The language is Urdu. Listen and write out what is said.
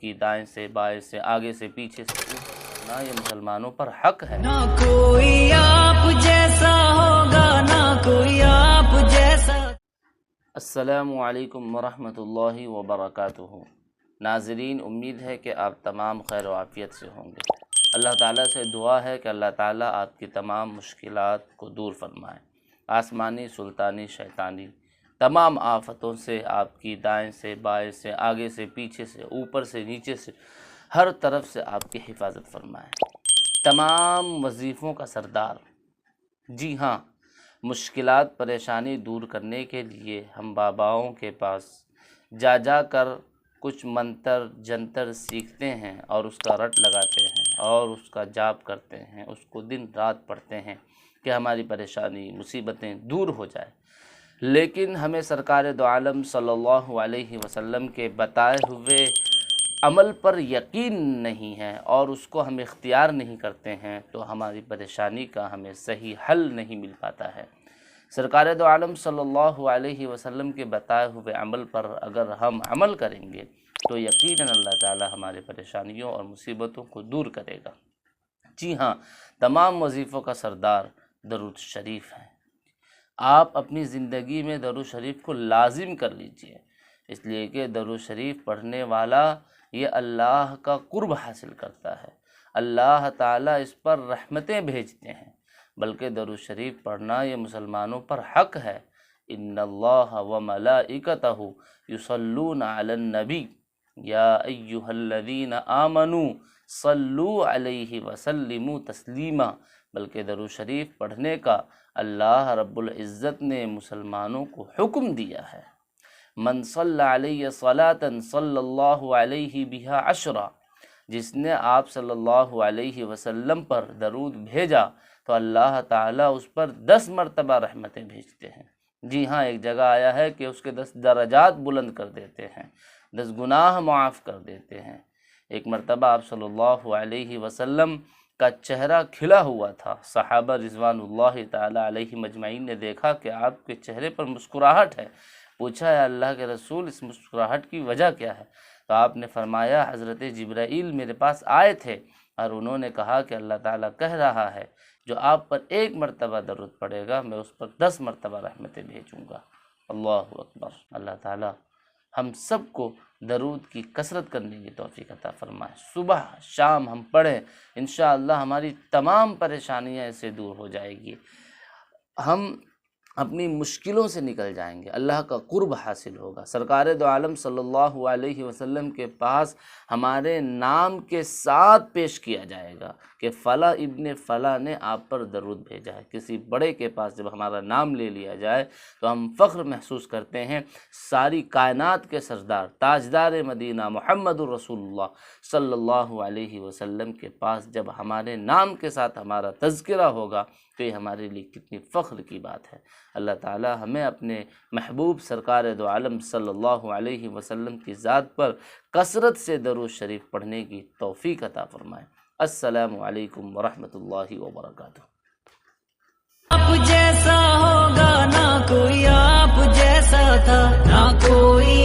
کی دائیں سے بائیں سے آگے سے پیچھے سے اوپر کرنا یہ مسلمانوں پر حق ہے۔ نہ کوئی آپ جیسا ہوگا، نہ کوئی آپ جیسا۔ السلام علیکم ورحمۃ اللہ وبرکاتہ۔ ناظرین، امید ہے کہ آپ تمام خیر و عافیت سے ہوں گے۔ اللہ تعالیٰ سے دعا ہے کہ اللہ تعالیٰ آپ کی تمام مشکلات کو دور فرمائے، آسمانی، سلطانی، شیطانی تمام آفتوں سے آپ کی دائیں سے بائیں سے آگے سے پیچھے سے اوپر سے نیچے سے ہر طرف سے آپ کی حفاظت فرمائے۔ تمام وظیفوں کا سردار، جی ہاں، مشکلات پریشانی دور کرنے کے لیے ہم باباؤں کے پاس جا کر کچھ منتر جنتر سیکھتے ہیں اور اس کا رٹ لگاتے ہیں اور اس کا جاپ کرتے ہیں، اس کو دن رات پڑھتے ہیں کہ ہماری پریشانی مصیبتیں دور ہو جائے۔ لیکن ہمیں سرکار دو عالم صلی اللہ علیہ وسلم کے بتائے ہوئے عمل پر یقین نہیں ہے اور اس کو ہم اختیار نہیں کرتے ہیں تو ہماری پریشانی کا ہمیں صحیح حل نہیں مل پاتا ہے۔ سرکار دو عالم صلی اللہ علیہ وسلم کے بتائے ہوئے عمل پر اگر ہم عمل کریں گے تو یقیناً اللہ تعالی ہمارے پریشانیوں اور مصیبتوں کو دور کرے گا۔ جی ہاں، تمام وظیفوں کا سردار درود شریف ہے۔ آپ اپنی زندگی میں درود شریف کو لازم کر لیجئے، اس لیے کہ درود شریف پڑھنے والا یہ اللہ کا قرب حاصل کرتا ہے، اللہ تعالیٰ اس پر رحمتیں بھیجتے ہیں، بلکہ درود شریف پڑھنا یہ مسلمانوں پر حق ہے۔ ان اللہ وملائکتہ یصلون علی النبی یا ایہا الذین آمنوا صلوا علیہ وسلموا تسلیما، بلکہ درود شریف پڑھنے کا اللہ رب العزت نے مسلمانوں کو حکم دیا ہے۔ من صلی علیہ صلاۃ صلی اللہ علیہ بہا عشرا، جس نے آپ صلی اللہ علیہ وسلم پر درود بھیجا تو اللہ تعالیٰ اس پر 10 مرتبہ رحمتیں بھیجتے ہیں۔ جی ہاں، ایک جگہ آیا ہے کہ اس کے 10 درجات بلند کر دیتے ہیں، 10 گناہ معاف کر دیتے ہیں۔ ایک مرتبہ آپ صلی اللہ علیہ وسلم کا چہرہ کھلا ہوا تھا، صحابہ رضوان اللہ تعالیٰ علیہ مجمعین نے دیکھا کہ آپ کے چہرے پر مسکراہٹ ہے، پوچھا ہے اللہ کے رسول اس مسکراہٹ کی وجہ کیا ہے؟ تو آپ نے فرمایا حضرت جبرائیل میرے پاس آئے تھے اور انہوں نے کہا کہ اللہ تعالیٰ کہہ رہا ہے جو آپ پر 1 مرتبہ درود پڑے گا میں اس پر 10 مرتبہ رحمتیں بھیجوں گا۔ اللہ اکبر۔ اللہ تعالیٰ ہم سب کو درود کی کثرت کرنے کی توفیق عطا فرمائے۔ صبح شام ہم پڑھیں، انشاءاللہ ہماری تمام پریشانیاں اس سے دور ہو جائے گی، ہم اپنی مشکلوں سے نکل جائیں گے، اللہ کا قرب حاصل ہوگا۔ سرکار دو عالم صلی اللہ علیہ وسلم کے پاس ہمارے نام کے ساتھ پیش کیا جائے گا کہ فلاں ابن فلاں نے آپ پر درود بھیجا ہے۔ کسی بڑے کے پاس جب ہمارا نام لے لیا جائے تو ہم فخر محسوس کرتے ہیں۔ ساری کائنات کے سردار تاجدار مدینہ محمد الرسول اللہ صلی اللہ علیہ وسلم کے پاس جب ہمارے نام کے ساتھ ہمارا تذکرہ ہوگا تو یہ ہمارے لیے کتنی فخر کی بات ہے۔ اللہ تعالی ہمیں اپنے محبوب سرکار دو عالم صلی اللہ علیہ وسلم کی ذات پر کثرت سے درود شریف پڑھنے کی توفیق عطا فرمائے۔ السلام علیکم ورحمۃ اللہ وبرکاتہ۔ آپ جیسا ہوگا نہ کوئی آپ جیسا تھا، نہ کوئی